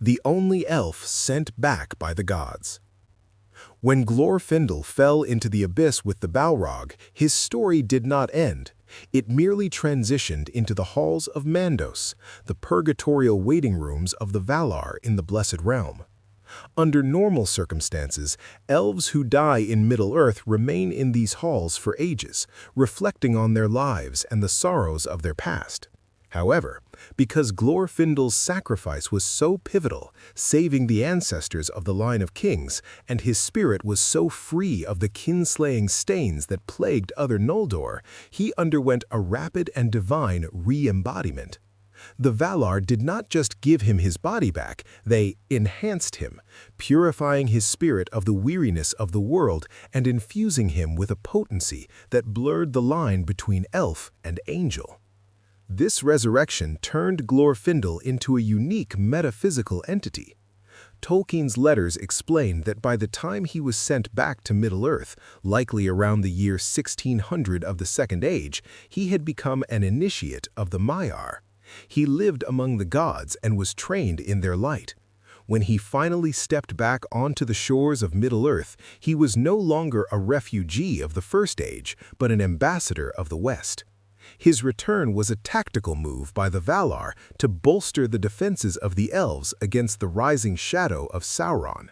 the only elf sent back by the gods. When Glorfindel fell into the abyss with the Balrog, his story did not end. It merely transitioned into the Halls of Mandos, the purgatorial waiting rooms of the Valar in the Blessed Realm. Under normal circumstances, elves who die in Middle-earth remain in these halls for ages, reflecting on their lives and the sorrows of their past. However, because Glorfindel's sacrifice was so pivotal, saving the ancestors of the line of kings, and his spirit was so free of the kinslaying stains that plagued other Noldor, he underwent a rapid and divine re-embodiment. The Valar did not just give him his body back, they enhanced him, purifying his spirit of the weariness of the world and infusing him with a potency that blurred the line between elf and angel. This resurrection turned Glorfindel into a unique metaphysical entity. Tolkien's letters explain that by the time he was sent back to Middle-earth, likely around the year 1600 of the Second Age, he had become an initiate of the Maiar. He lived among the gods and was trained in their light. When he finally stepped back onto the shores of Middle-earth, he was no longer a refugee of the First Age, but an ambassador of the West. His return was a tactical move by the Valar to bolster the defenses of the Elves against the rising shadow of Sauron.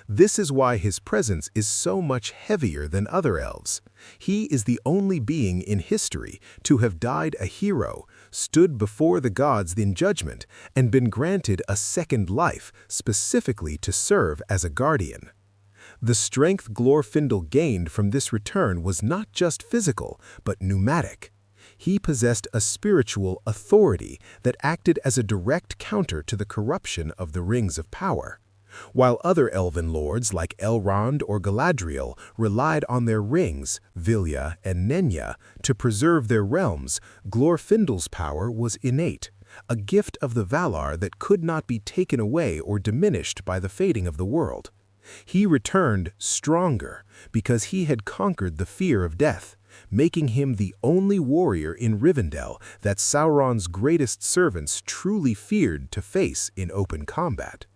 This is why his presence is so much heavier than other elves. He is the only being in history to have died a hero, stood before the gods in judgment, and been granted a second life specifically to serve as a guardian. The strength Glorfindel gained from this return was not just physical, but pneumatic. He possessed a spiritual authority that acted as a direct counter to the corruption of the Rings of Power. While other elven lords like Elrond or Galadriel relied on their rings, Vilya and Nenya, to preserve their realms, Glorfindel's power was innate, a gift of the Valar that could not be taken away or diminished by the fading of the world. He returned stronger because he had conquered the fear of death, making him the only warrior in Rivendell that Sauron's greatest servants truly feared to face in open combat.